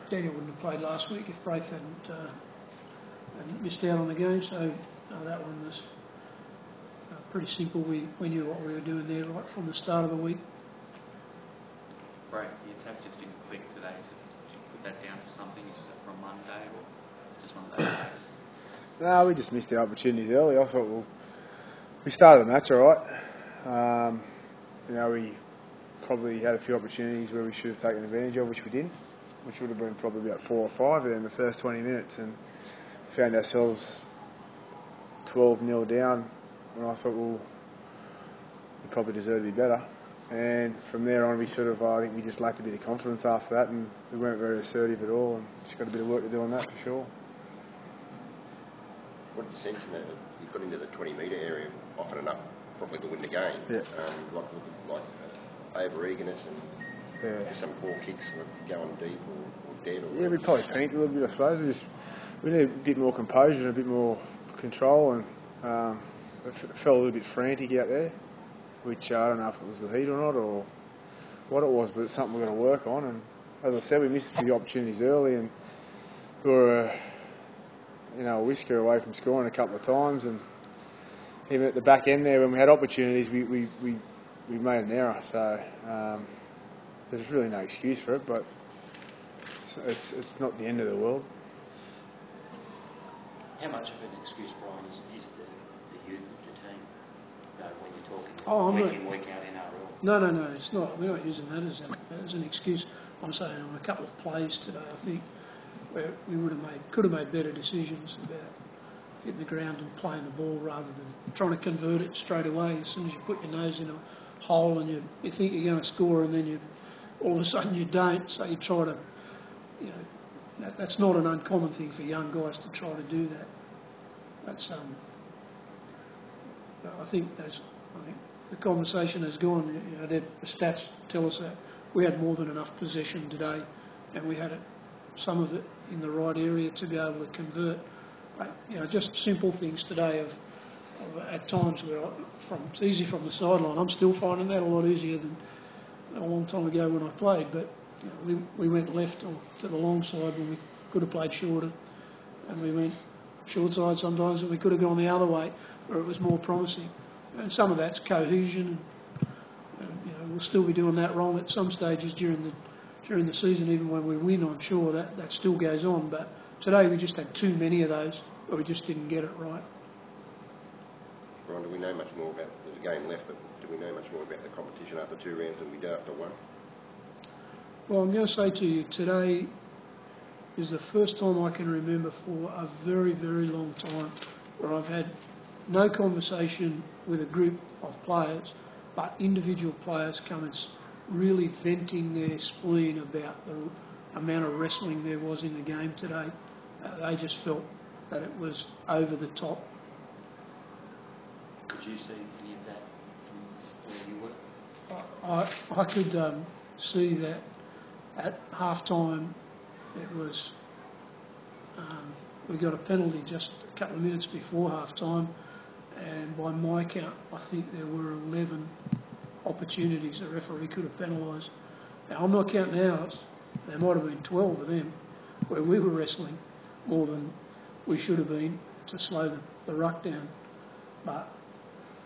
Daniel wouldn't have played last week if Braith hadn't missed out on the game, so that one was pretty simple. We knew what we were doing there right from the start of the week. Braith, the attack just didn't click today. So did you put that down to something? Is that from Monday or just one of those days? No, we just missed the opportunities early. I thought we started the match all right. We probably had a few opportunities where we should have taken advantage of, which we didn't, which would have been probably about 4 or 5 in the first 20 minutes, and found ourselves 12-0 down, and I thought, we probably deserve to be better. And from there on, I think we just lacked a bit of confidence after that, and we weren't very assertive at all, and just got a bit of work to do on that for sure. What did you sense in that? You got into the 20-metre area often enough, probably to win the game. Yeah. Like over-eagerness and some poor kicks going deep or dead. Or we probably panicked a little bit, I suppose. We need a bit more composure and a bit more control, and it felt a little bit frantic out there, which I don't know if it was the heat or not or what it was, but it's something we're going to work on. And as I said, we missed a few opportunities early, and we were a whisker away from scoring a couple of times, and even at the back end there when we had opportunities we made an error, so there's really no excuse for it, but it's not the end of the world. How much of an excuse, Brian, is the youth of the team when you're talking week in, week out NRL? No, it's not. We're not using that as an excuse. I'm saying on a couple of plays today, I think where we could have made better decisions about hitting the ground and playing the ball rather than trying to convert it straight away. As soon as you put your nose in a hole and you think you're going to score, and then all of a sudden you don't, so you try to, that's not an uncommon thing for young guys to try to do that. That's I think the conversation has gone. The stats tell us that we had more than enough possession today, and we had some of it in the right area to be able to convert. Just simple things today of at times where it's easy from the sideline. I'm still finding that a lot easier than a long time ago when I played, but we went left or to the long side when we could have played shorter, and we went short side sometimes and we could have gone the other way where it was more promising. And some of that's cohesion, and we'll still be doing that wrong at some stages during the season. Even when we win, I'm sure that still goes on, but today we just had too many of those where we just didn't get it right. Ron, do we know much more about, there's a game left, but do we know much more about the competition after 2 rounds than we do after 1? Well, I'm going to say to you, today is the first time I can remember for a very, very long time where I've had no conversation with a group of players, but individual players come and really venting their spleen about the amount of wrestling there was in the game today. They just felt that it was over the top. Could you see any of that from where you were? I could see that at half-time it was, we got a penalty just a couple of minutes before half-time, and by my count I think there were 11 opportunities the referee could have penalised. Now I'm not counting ours, there might have been 12 of them where we were wrestling more than we should have been to slow the ruck down, but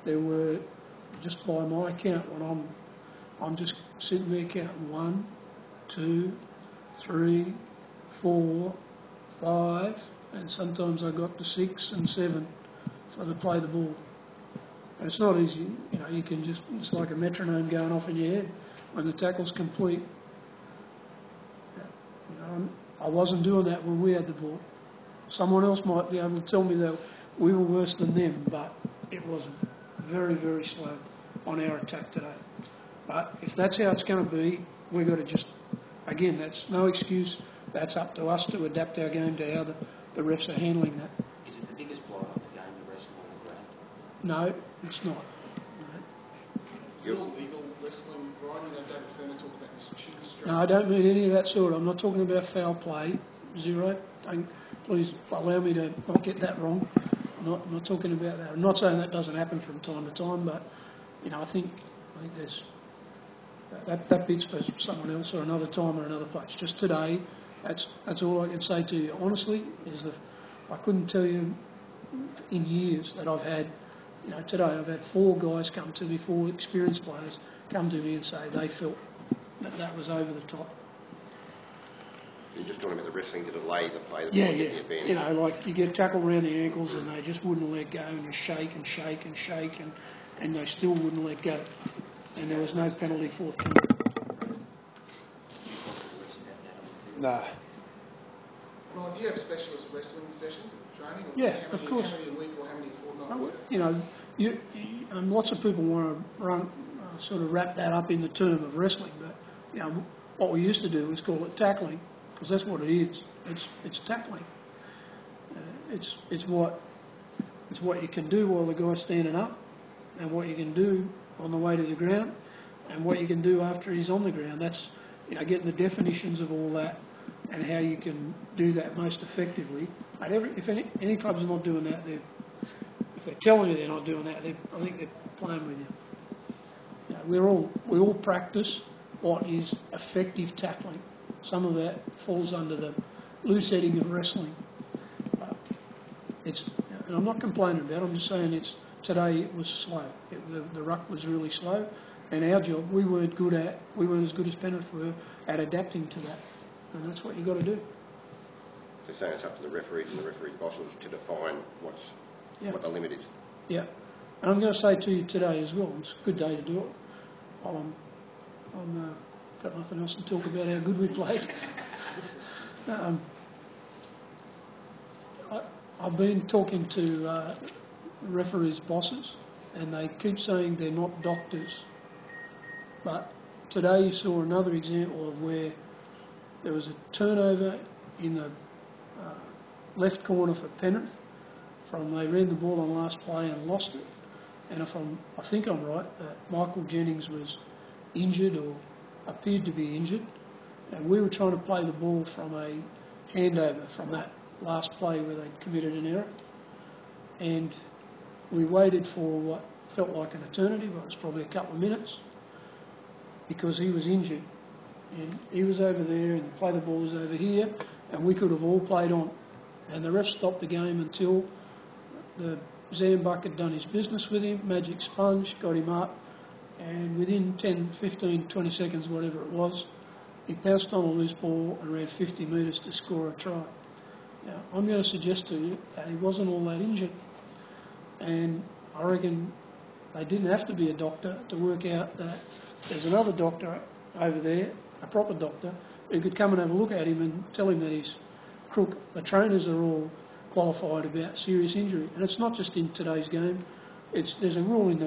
there were, just by my count, when I'm just sitting there counting 1, 2, 3, 4, 5, and sometimes I got to 6 and 7 so they play the ball. And it's not easy, you can just, it's like a metronome going off in your head when the tackle's complete. I wasn't doing that when we had the ball. Someone else might be able to tell me that we were worse than them, but it wasn't. Very, very slow on our attack today. But if that's how it's going to be, we've got to just, again, that's no excuse. That's up to us to adapt our game to how the refs are handling that. Is it the biggest blow of the game, the wrestling on the ground? No, it's not. Illegal wrestling, Brian, David Ferner talked about this chin strap. No, I don't mean any of that sort. I'm not talking about foul play. Zero. Please allow me to not get that wrong. I'm not talking about that. I'm not saying that doesn't happen from time to time, but I think there's That bit's for someone else or another time or another place. Just today, that's all I can say to you. Honestly, is that I couldn't tell you in years that I've had, today I've had 4 guys come to me, 4 experienced players come to me and say they felt that was over the top. You're just talking about the wrestling to delay the play, the Yeah. advantage. Like you get tackled around the ankles and they just wouldn't let go, and you shake and shake and shake, and they still wouldn't let go, and there was no penalty forthcoming. No. Well, do you have specialist wrestling sessions at training? Or Yeah, of course. How many a week or how many a fortnight? Lots of people want to sort of wrap that up in the term of wrestling, but what we used to do was call it tackling, because that's what it is. It's tackling. It's what you can do while the guy's standing up, and what you can do on the way to the ground, and what you can do after he's on the ground. That's getting the definitions of all that and how you can do that most effectively. But if any clubs are not doing that, if they're telling you they're not doing that, I think they're playing with you. We all practice what is effective tackling. Some of that falls under the loose heading of wrestling. And I'm not complaining about it, I'm just saying today it was slow. The ruck was really slow, and our job, we weren't as good as Penrith were at adapting to that. And that's what you've got to do. So saying it's up to the referees and the referees' bosses to define what the limit is. Yeah. And I'm going to say to you today as well, it's a good day to do it. I'm got nothing else to talk about how good we played. I've been talking to referees' bosses, and they keep saying they're not doctors. But today you saw another example of where there was a turnover in the left corner for Penrith. They ran the ball on last play and lost it. And I think I'm right, that Michael Jennings was injured or appeared to be injured, and we were trying to play the ball from a handover from that last play where they'd committed an error. And we waited for what felt like an eternity, but it was probably a couple of minutes, because he was injured. And he was over there and the play the ball was over here, and we could have all played on. And the ref stopped the game until the Zambuck had done his business with him, magic sponge, got him up, and within 10, 15, 20 seconds, whatever it was, he pounced on a loose ball and ran 50 metres to score a try. Now, I'm going to suggest to you that he wasn't all that injured, and I reckon they didn't have to be a doctor to work out that there's another doctor over there, a proper doctor, who could come and have a look at him and tell him that he's crook. The trainers are all qualified about serious injury, and it's not just in today's game. There's a rule in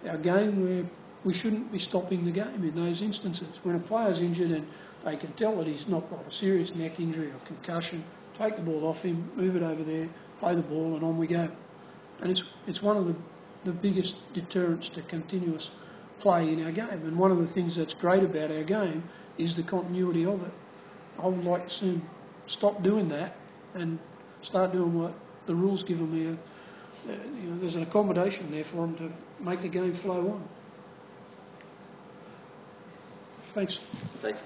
our game where we shouldn't be stopping the game in those instances. When a player's injured and they can tell that he's not got a serious neck injury or concussion, take the ball off him, move it over there, play the ball, and on we go. And it's one of the biggest deterrents to continuous play in our game. And one of the things that's great about our game is the continuity of it. I would like to see them stop doing that and start doing what the rules give them here. There's an accommodation there for them to make the game flow on. Thanks. Thanks.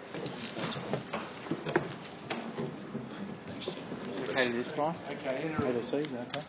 Okay, this guy? Okay, overseas, okay.